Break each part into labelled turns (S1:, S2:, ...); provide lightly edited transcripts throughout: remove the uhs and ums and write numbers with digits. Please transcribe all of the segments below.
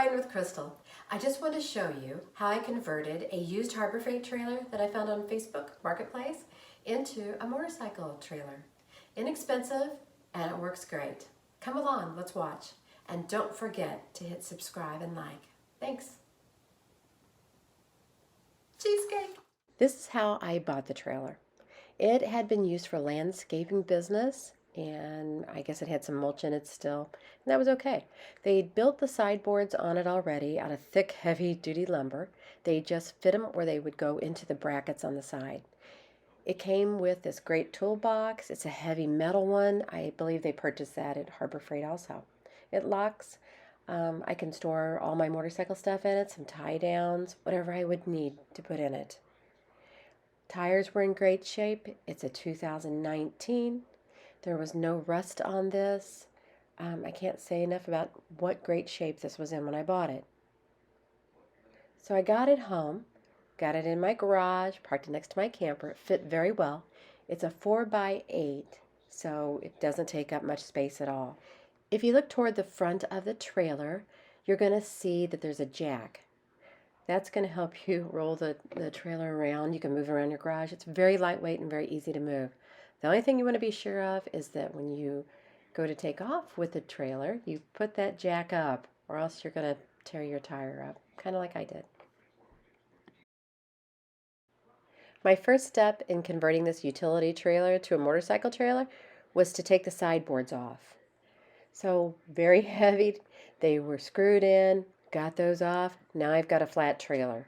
S1: Riding with Crystal. I just want to show you how I converted a used Harbor Freight trailer that I found on Facebook Marketplace into a motorcycle trailer. Inexpensive and it works great. Come along, let's watch. And don't forget to hit subscribe and like. Thanks. Cheesecake. This is how I bought the trailer. It had been used for landscaping business, and I guess it had some mulch in it still, and that was okay. They'd built the sideboards on it already out of thick, heavy-duty lumber. They just fit them where they would go into the brackets on the side. It came with this great toolbox. It's a heavy metal one. I believe they purchased that at Harbor Freight also. It locks. I can store all my motorcycle stuff in it, some tie downs, whatever I would need to put in it. Tires were in great shape. It's a 2019. There was no rust on this. I can't say enough about what great shape this was in when I bought it. So I got it home, got it in my garage, parked it next to my camper. It fit very well. It's a 4x8, so it doesn't take up much space at all. If you look toward the front of the trailer, you're going to see that there's a jack. That's going to help you roll the trailer around. You can move around your garage. It's very lightweight and very easy to move. The only thing you want to be sure of is that when you go to take off with the trailer, you put that jack up, or else you're going to tear your tire up, kind of like I did. My first step in converting this utility trailer to a motorcycle trailer was to take the sideboards off. So very heavy. They were screwed in. Got those off. Now I've got a flat trailer.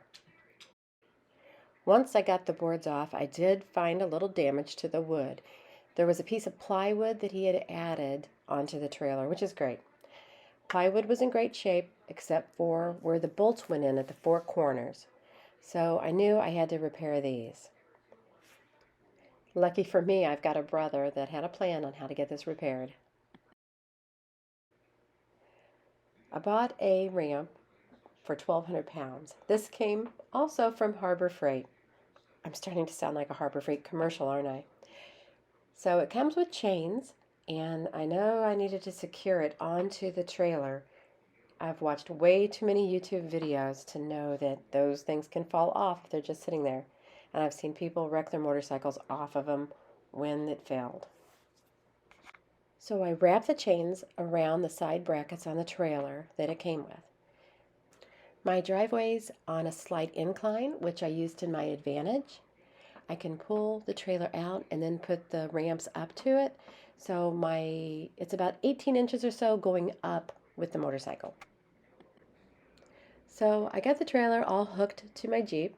S1: Once I got the boards off, I did find a little damage to the wood. There was a piece of plywood that he had added onto the trailer, which is great. Plywood was in great shape except for where the bolts went in at the four corners. So I knew I had to repair these. Lucky for me, I've got a brother that had a plan on how to get this repaired. I bought a ramp for 1,200 pounds. This came also from Harbor Freight. I'm starting to sound like a Harbor Freight commercial, aren't I? So it comes with chains, and I know I needed to secure it onto the trailer. I've watched way too many YouTube videos to know that those things can fall off if they're just sitting there. And I've seen people wreck their motorcycles off of them when it failed. So I wrapped the chains around the side brackets on the trailer that it came with. My driveway's on a slight incline, which I used to my advantage. I can pull the trailer out and then put the ramps up to it. So it's about 18 inches or so going up with the motorcycle. So I got the trailer all hooked to my Jeep,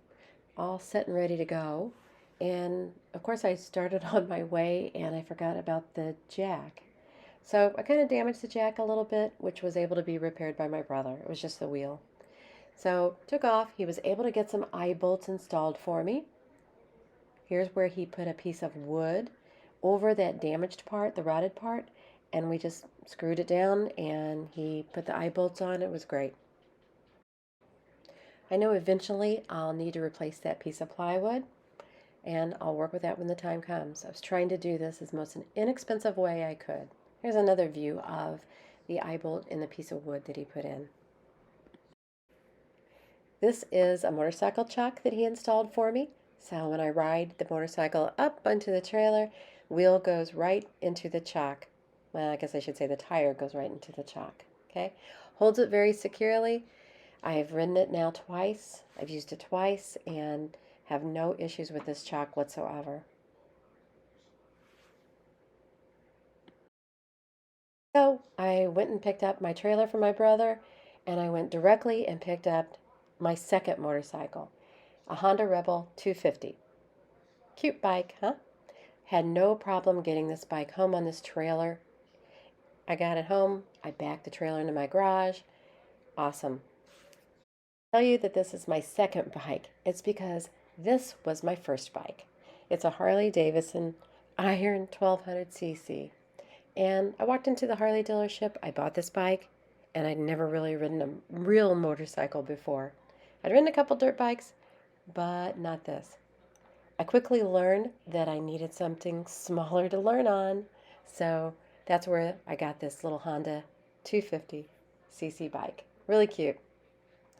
S1: all set and ready to go. And of course I started on my way and I forgot about the jack. So I kind of damaged the jack a little bit, which was able to be repaired by my brother. It was just the wheel. So took off. He was able to get some eye bolts installed for me. Here's where he put a piece of wood over that damaged part, the rotted part, and we just screwed it down and he put the eye bolts on. It was great. I know eventually I'll need to replace that piece of plywood, and I'll work with that when the time comes. I was trying to do this as most an inexpensive way I could. Here's another view of the eye bolt in the piece of wood that he put in. This is a motorcycle chuck that he installed for me. So when I ride the motorcycle up onto the trailer, wheel goes right into the chuck. Well, I guess I should say the tire goes right into the chuck. Okay, holds it very securely. I have ridden it now twice. I've used it twice and have no issues with this chuck whatsoever. So I went and picked up my trailer for my brother, and I went directly and picked up my second motorcycle, a Honda Rebel 250. Cute bike, huh? Had no problem getting this bike home on this trailer. I got it home. I backed the trailer into my garage. Awesome. I'll tell you that this is my second bike. It's because this was my first bike. It's a Harley Davidson Iron 1200cc. And I walked into the Harley dealership. I bought this bike, and I'd never really ridden a real motorcycle before. I'd ridden a couple dirt bikes, but not this. I quickly learned that I needed something smaller to learn on, so that's where I got this little Honda 250cc bike. Really cute.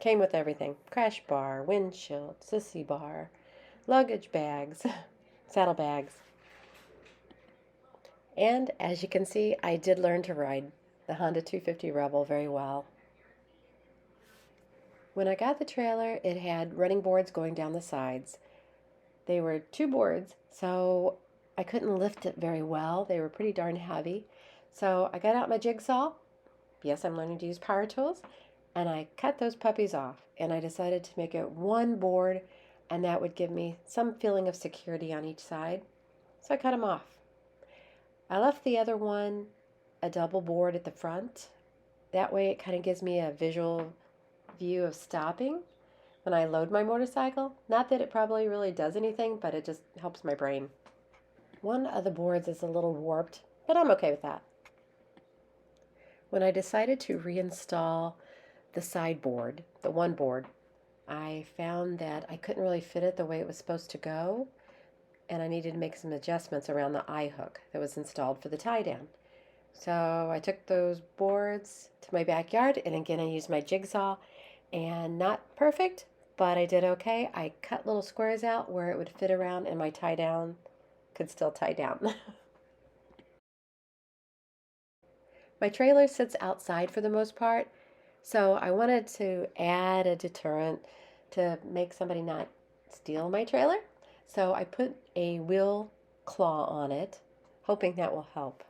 S1: Came with everything: crash bar, windshield, sissy bar, luggage bags, saddlebags. And as you can see, I did learn to ride the Honda 250 Rebel very well. When I got the trailer, it had running boards going down the sides. They were 2 boards, so I couldn't lift it very well. They were pretty darn heavy. So I got out my jigsaw. Yes, I'm learning to use power tools. And I cut those puppies off. And I decided to make it 1 board, and that would give me some feeling of security on each side. So I cut them off. I left the other one a double board at the front. That way it kind of gives me a visual view of stopping when I load my motorcycle. Not that it probably really does anything, but it just helps my brain. One of the boards is a little warped, but I'm okay with that. When I decided to reinstall the sideboard, the 1 board, I found that I couldn't really fit it the way it was supposed to go, and I needed to make some adjustments around the eye hook that was installed for the tie down. So I took those boards to my backyard, and again I used my jigsaw, and not perfect, but I did okay. I cut little squares out where it would fit around, and my tie down could still tie down. My trailer sits outside for the most part, so I wanted to add a deterrent to make somebody not steal my trailer. So I put a wheel claw on it, hoping that will help.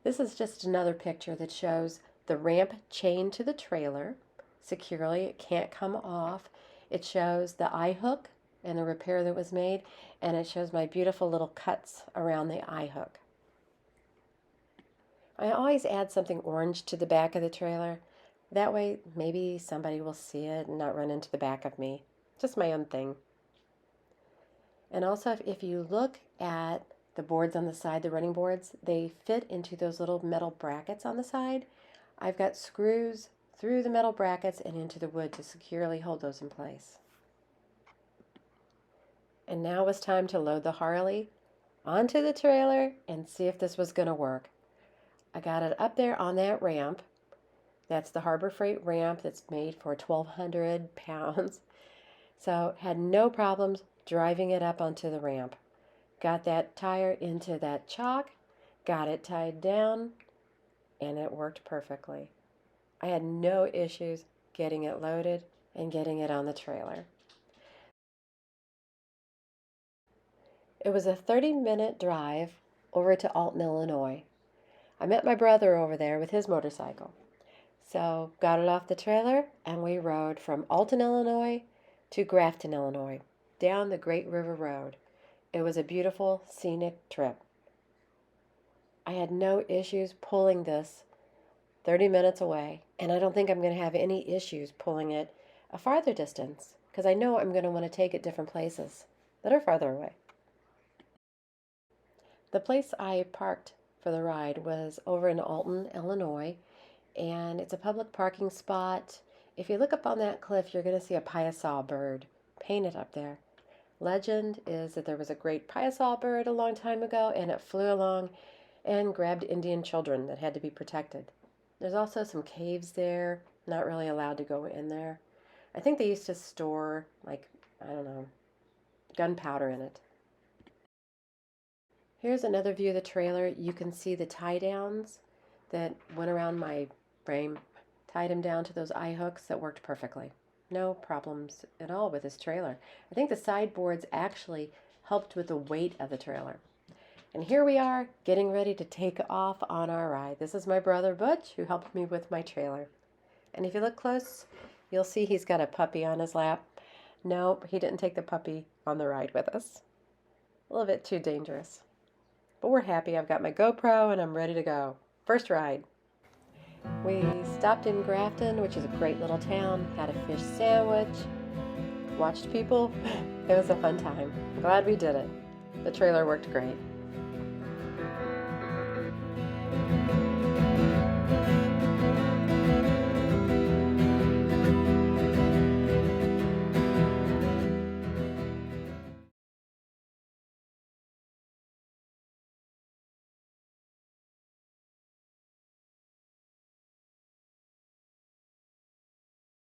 S1: This is just another picture that shows the ramp chained to the trailer securely. It can't come off. It shows the eye hook and the repair that was made, and it shows my beautiful little cuts around the eye hook. I always add something orange to the back of the trailer. That way maybe somebody will see it and not run into the back of me. Just my own thing. And also, if you look at the boards on the side, the running boards, they fit into those little metal brackets on the side. I've got screws through the metal brackets and into the wood to securely hold those in place. And now it's time to load the Harley onto the trailer and see if this was going to work. I got it up there on that ramp. That's the Harbor Freight ramp that's made for 1,200 pounds. So had no problems driving it up onto the ramp. Got that tire into that chalk, got it tied down, and it worked perfectly. I had no issues getting it loaded and getting it on the trailer. It was a 30-minute drive over to Alton, Illinois. I met my brother over there with his motorcycle. So got it off the trailer and we rode from Alton, Illinois to Grafton, Illinois, down the Great River Road. It was a beautiful, scenic trip. I had no issues pulling this 30 minutes away, and I don't think I'm going to have any issues pulling it a farther distance, because I know I'm going to want to take it different places that are farther away. The place I parked for the ride was over in Alton, Illinois, and it's a public parking spot. If you look up on that cliff, you're going to see a piasaw bird painted up there. Legend is that there was a great piasaw bird a long time ago, and it flew along and grabbed Indian children that had to be protected. There's also some caves there, not really allowed to go in there. I think they used to store, gunpowder in it. Here's another view of the trailer. You can see the tie downs that went around my frame, tied them down to those eye hooks that worked perfectly. No problems at all with this trailer. I think the sideboards actually helped with the weight of the trailer. And here we are getting ready to take off on our ride. This is my brother Butch, who helped me with my trailer. And if you look close, you'll see he's got a puppy on his lap. Nope, he didn't take the puppy on the ride with us. A little bit too dangerous. But we're happy. I've got my GoPro and I'm ready to go. First ride. We stopped in Grafton, which is a great little town, had a fish sandwich, watched people. It was a fun time. Glad we did it. The trailer worked great.